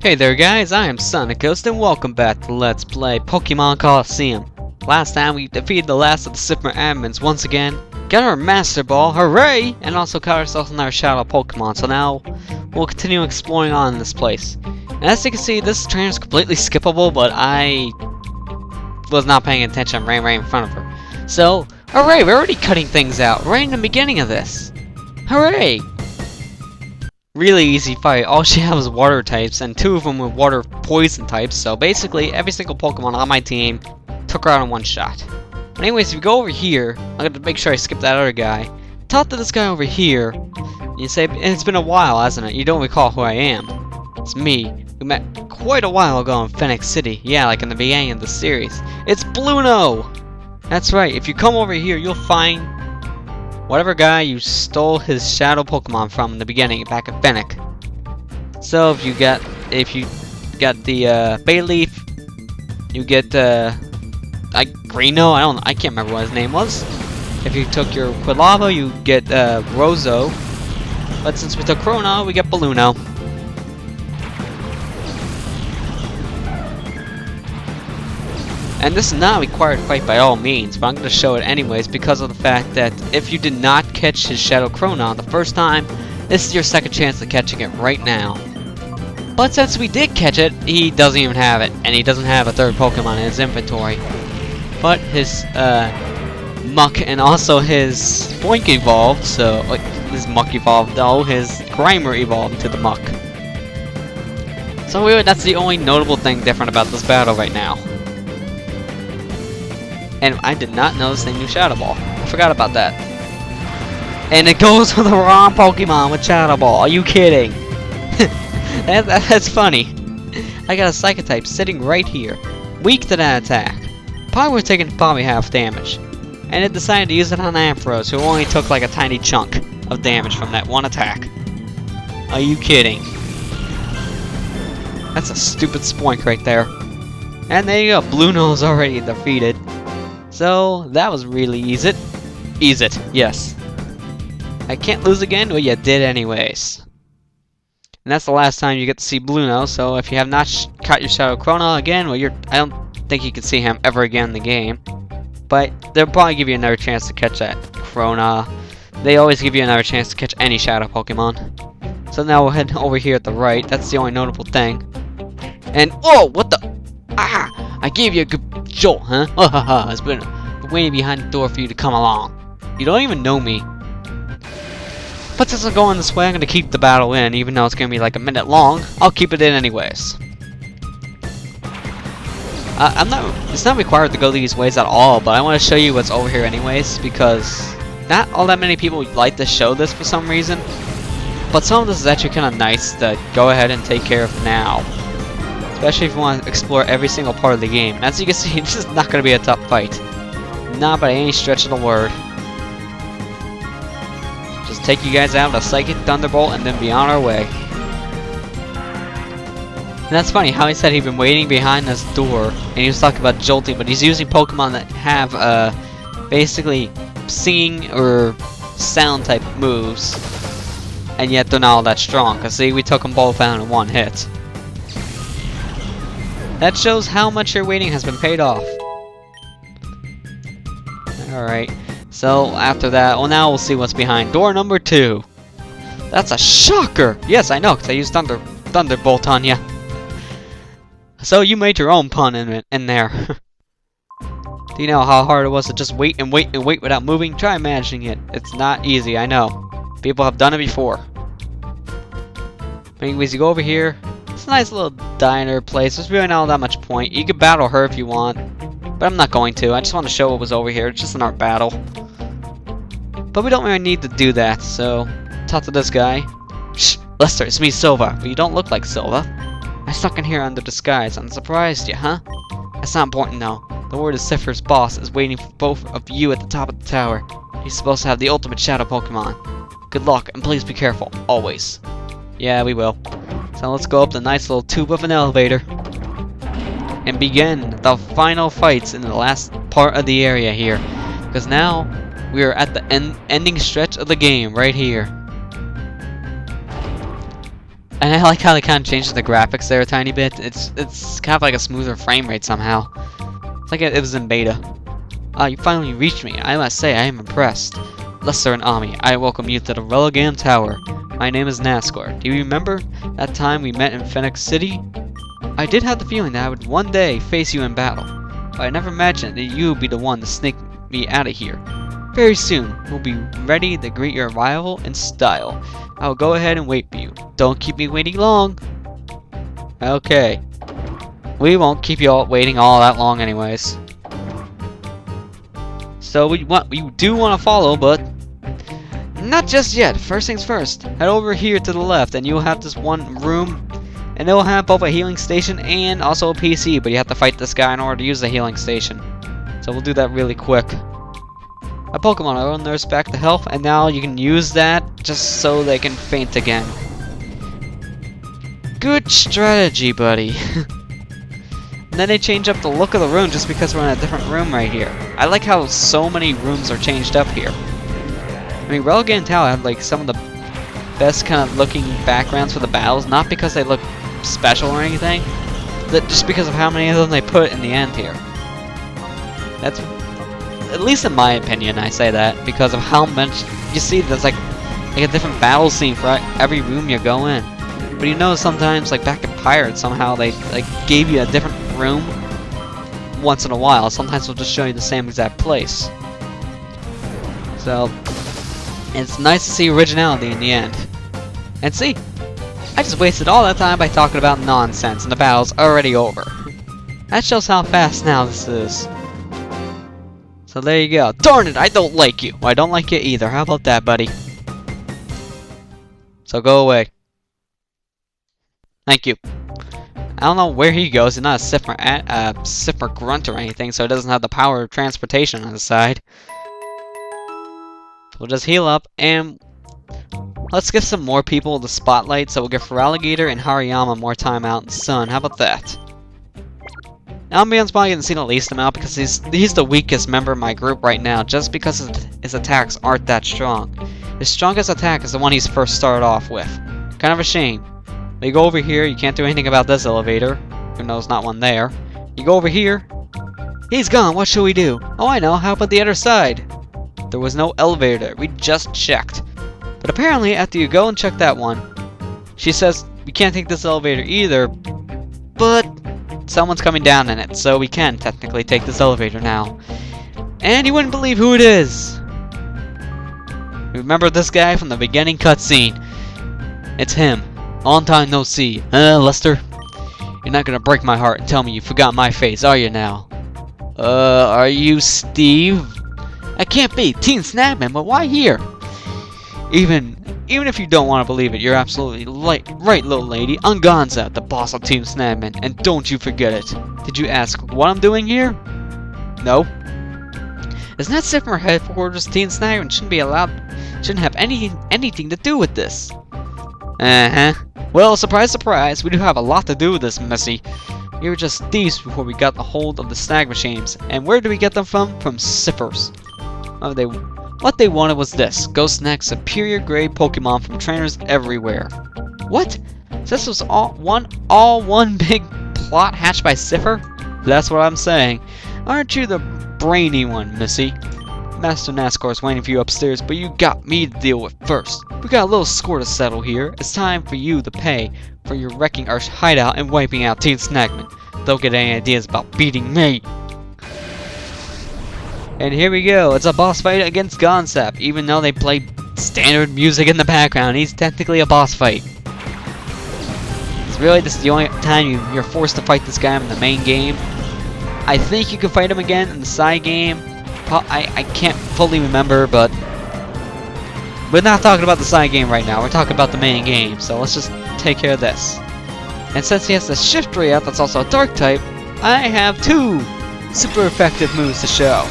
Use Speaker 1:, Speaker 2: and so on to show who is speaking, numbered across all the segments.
Speaker 1: Hey there guys, I am SonicGhost and welcome back to Let's Play Pokémon Colosseum. Last time we defeated the last of the super admins once again, got our Master Ball, hooray! And also caught ourselves in our Shadow Pokemon, so now we'll continue exploring on in this place. And as you can see, this train is completely skippable, but I was not paying attention and ran right in front of her. So, hooray, we're already cutting things out right in the beginning of this. Hooray! Really easy fight. All she had was water types, and two of them were water poison types, so basically every single Pokemon on my team took her out in one shot. But anyways, if you go over here, I'm going to make sure I skip that other guy. Talk to this guy over here, and you say, it's been a while, hasn't it? You don't recall who I am. It's me. We met quite a while ago in Phoenix City. Yeah, like in the beginning of the series. It's Bluno! That's right, if you come over here, you'll find whatever guy you stole his shadow Pokemon from in the beginning, back at Fennec. So if you got the Bayleaf, you get Greeno. I can't remember what his name was. If you took your Quilava, you get Rozo. But since we took Chrono, we get Balluno. And this is not a required fight by all means, but I'm going to show it anyways because of the fact that if you did not catch his Shadow Chronon the first time, this is your second chance of catching it right now. But since we did catch it, he doesn't even have it, and he doesn't have a third Pokemon in his inventory. But his Muck and also his Boink evolved, so his Muck evolved though, his Grimer evolved into the Muck. So really, that's the only notable thing different about this battle right now. And I did not notice they knew Shadow Ball. I forgot about that. And it goes for the wrong Pokemon with Shadow Ball. Are you kidding? That's funny. I got a Psychic type sitting right here. Weak to that attack. Probably was taking half damage. And it decided to use it on Ampharos, who only took like a tiny chunk of damage from that one attack. Are you kidding? That's a stupid Spoink right there. And there you go. Bluno's already defeated. So, that was really easy. Yes. I can't lose again? Well, you did anyways. And that's the last time you get to see Bluno, so if you have not caught your Shadow Chrono again, well, I don't think you can see him ever again in the game. But they'll probably give you another chance to catch that Chrono. They always give you another chance to catch any Shadow Pokemon. So now we'll head over here at the right. That's the only notable thing. And, oh, what the? Ah! I gave you a good jolt, huh? It's been waiting behind the door for you to come along. You don't even know me. But since I'm going this way, I'm going to keep the battle in, even though it's going to be like a minute long. I'll keep it in anyways. It's not required to go these ways at all, but I want to show you what's over here anyways, because not all that many people like to show this for some reason. But some of this is actually kind of nice to go ahead and take care of now. Especially if you want to explore every single part of the game. And as you can see, this is not going to be a tough fight. Not by any stretch of the word. Just take you guys out with a Psychic Thunderbolt and then be on our way. And that's funny how he said he'd been waiting behind this door and he was talking about jolting, but he's using Pokemon that have basically singing or sound type moves. And yet they're not all that strong. Because see, we took them both out in one hit. That shows how much your waiting has been paid off. Alright, so after that, well now we'll see what's behind door number 2. That's a shocker! Yes, I know, because I used Thunderbolt on ya. So you made your own pun in there. Do you know how hard it was to just wait and wait and wait without moving? Try imagining it. It's not easy, I know. People have done it before. Anyways, you go over here. It's a nice little diner place. There's really not that much point. You can battle her if you want, but I'm not going to. I just want to show what was over here. It's just an art battle. But we don't really need to do that, so talk to this guy. Shh, Lester, it's me, Silva. But you don't look like Silva. I stuck in here under disguise. I'm surprised you, huh? That's not important, though. The word is Cypher's boss is waiting for both of you at the top of the tower. He's supposed to have the ultimate shadow Pokemon. Good luck, and please be careful, always. Yeah, we will. So let's go up the nice little tube of an elevator and begin the final fights in the last part of the area here. Because now we are at the ending stretch of the game right here. And I like how they kind of changed the graphics there a tiny bit. It's kind of like a smoother frame rate somehow. It's like it was in beta. You finally reached me. I must say, I am impressed. Lester and Ami, I welcome you to the Realgam Tower. My name is NASCAR. Do you remember that time we met in Phoenix City? I did have the feeling that I would one day face you in battle, but I never imagined that you would be the one to sneak me out of here. Very soon, we'll be ready to greet your arrival in style. I will go ahead and wait for you. Don't keep me waiting long. Okay. We won't keep you all waiting all that long anyways. So we do want to follow, but not just yet. First things first. Head over here to the left and you'll have this one room, and it will have both a healing station and also a PC, but you have to fight this guy in order to use the healing station. So we'll do that really quick. A Pokemon are nurse back to health, and now you can use that just so they can faint again. Good strategy, buddy. And then they change up the look of the room just because we're in a different room right here. I like how so many rooms are changed up here. I mean, Realgam Tower had like some of the best kind of looking backgrounds for the battles, not because they look special or anything, but just because of how many of them they put in the end here. That's, at least in my opinion, I say that because of how much you see. There's like a different battle scene for every room you go in. But you know, sometimes like back in Pirates, somehow they like gave you a different room once in a while. Sometimes they'll just show you the same exact place. So it's nice to see originality in the end. And see, I just wasted all that time by talking about nonsense and the battle's already over. That shows how fast now this is. So there you go. Darn it, I don't like you. Well, I don't like you either. How about that, buddy? So go away. Thank you. I don't know where he goes. He's not a Sipper grunt or anything, so he doesn't have the power of transportation on his side. We'll just heal up, and let's give some more people the spotlight, so we'll give Feraligatr and Hariyama more time out in the sun. How about that? Albion's probably going to see the least amount because he's the weakest member of my group right now, just because his attacks aren't that strong. His strongest attack is the one he's first started off with. Kind of a shame. But you go over here, you can't do anything about this elevator, even though there's not one there. You go over here. He's gone, what should we do? Oh, I know, how about the other side? There was no elevator, we just checked. But apparently, after you go and check that one, she says, we can't take this elevator either, but someone's coming down in it, so we can technically take this elevator now. And you wouldn't believe who it is! Remember this guy from the beginning cutscene? It's him. Long time no see. Lester? You're not gonna break my heart and tell me you forgot my face, are you now? Are you Steve? That can't be. Team Snagem, but why here? Even if you don't want to believe it, you're absolutely right, little lady. I'm Gonzap, the boss of Team Snagem, and don't you forget it. Did you ask what I'm doing here? No. Isn't that Sipper headquarters? Team Snagem shouldn't have anything to do with this. Well, surprise, surprise, we do have a lot to do with this, Missy. We were just thieves before we got the hold of the snag machines. And where did we get them from? From Sippers. What they wanted was this. Go snag superior grade Pokemon from trainers everywhere. What? This was all one big plot hatched by Sipper? That's what I'm saying. Aren't you the brainy one, Missy? Master NASCAR's waiting for you upstairs, but you got me to deal with first. We got a little score to settle here. It's time for you to pay for your wrecking our hideout and wiping out Team Snagem. Don't get any ideas about beating me. And here we go. It's a boss fight against Gonzap. Even though they play standard music in the background, he's technically a boss fight. It's really this is the only time you're forced to fight this guy in the main game. I think you can fight him again in the side game. I can't fully remember, but we're not talking about the side game right now. We're talking about the main game, so let's just take care of this. And since he has the Shift Ray out that's also a Dark type, I have two super effective moves to show.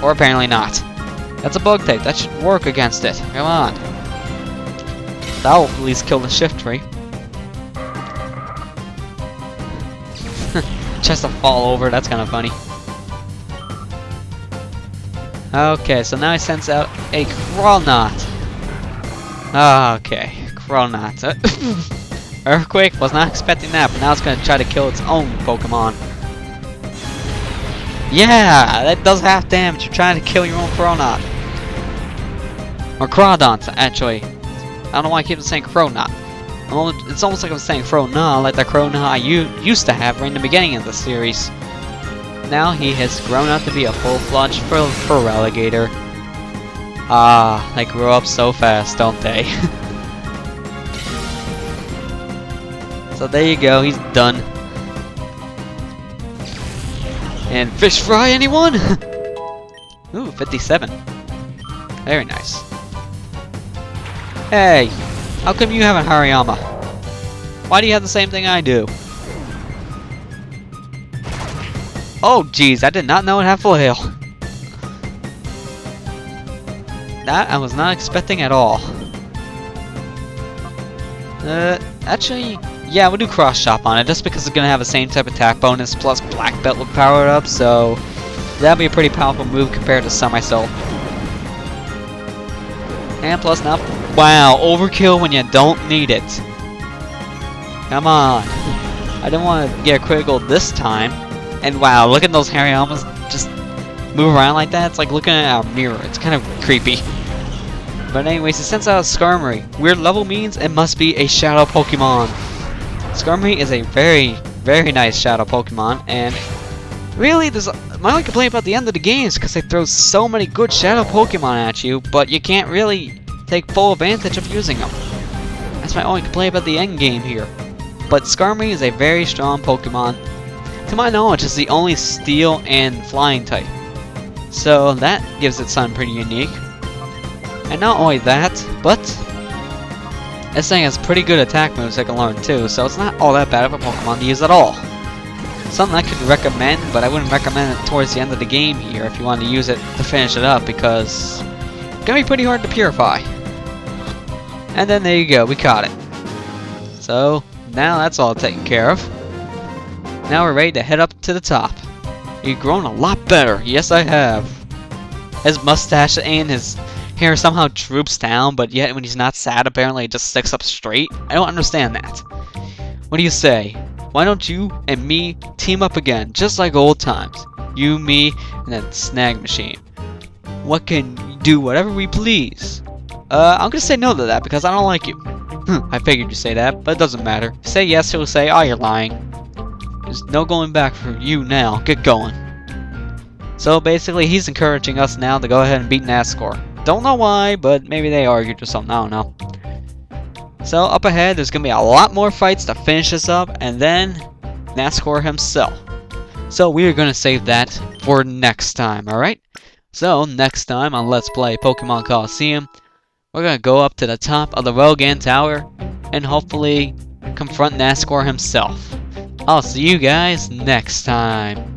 Speaker 1: Or apparently not. That's a Bug type. That should work against it. Come on. That'll at least kill the Shift Ray. Just to fall over. That's kind of funny. Okay, so now I sense out a Crawl Knot. Okay, Chronot. Earthquake, was not expecting that, but now it's gonna try to kill its own Pokemon. Yeah, that does half damage. You're trying to kill your own Chronot. Or Crawdont, actually. I don't know why I keep saying Chronot. It's almost like I'm saying Chronot, like the Chronot I used to have right in the beginning of the series. Now he has grown up to be a full-fledged Feraligatr. Ah, they grow up so fast, don't they? So there you go, he's done. And fish fry, anyone? Ooh, 57. Very nice. Hey, how come you haven't Hariyama? Why do you have the same thing I do? Oh, jeez, I did not know it had full hail. That I was not expecting at all. Actually, yeah, we'll do cross chop on it just because it's gonna have the same type of attack bonus plus black belt with powered up, so that'll be a pretty powerful move compared to Semi-Soul. And plus now, wow, overkill when you don't need it. Come on. I didn't want to get a critical this time. And wow, look at those Hariyamas just move around like that. It's like looking at a mirror. It's kind of creepy. But anyways, it sends out a Skarmory. Weird level means it must be a Shadow Pokemon. Skarmory is a very, very nice Shadow Pokemon. And really, my only complaint about the end of the game is because they throw so many good Shadow Pokemon at you, but you can't really take full advantage of using them. That's my only complaint about the end game here. But Skarmory is a very strong Pokemon. To my knowledge, it's the only Steel and Flying type. So that gives it something pretty unique. And not only that, but this thing has pretty good attack moves I can learn too, so it's not all that bad of a Pokemon to use at all. Something I could recommend, but I wouldn't recommend it towards the end of the game here if you want to use it to finish it up, because it's gonna be pretty hard to purify. And then there you go, we caught it. So now that's all taken care of. Now we're ready to head up to the top. You've grown a lot better. Yes, I have. His mustache and his hair somehow droops down, but yet when he's not sad, apparently it just sticks up straight. I don't understand that. What do you say? Why don't you and me team up again, just like old times? You, me, and that snag machine. What can do whatever we please? I'm gonna say no to that because I don't like you. I figured you'd say that, but it doesn't matter. Say yes, he'll say, oh, you're lying. There's no going back for you now. Get going. So basically, he's encouraging us now to go ahead and beat Nascore. Don't know why, but maybe they argued or something. I don't know. So up ahead, there's gonna be a lot more fights to finish this up, and then Nascore himself. So we are gonna save that for next time. All right. So next time on Let's Play Pokemon Colosseum, we're gonna go up to the top of the Realgam Tower and hopefully confront Nascore himself. I'll see you guys next time.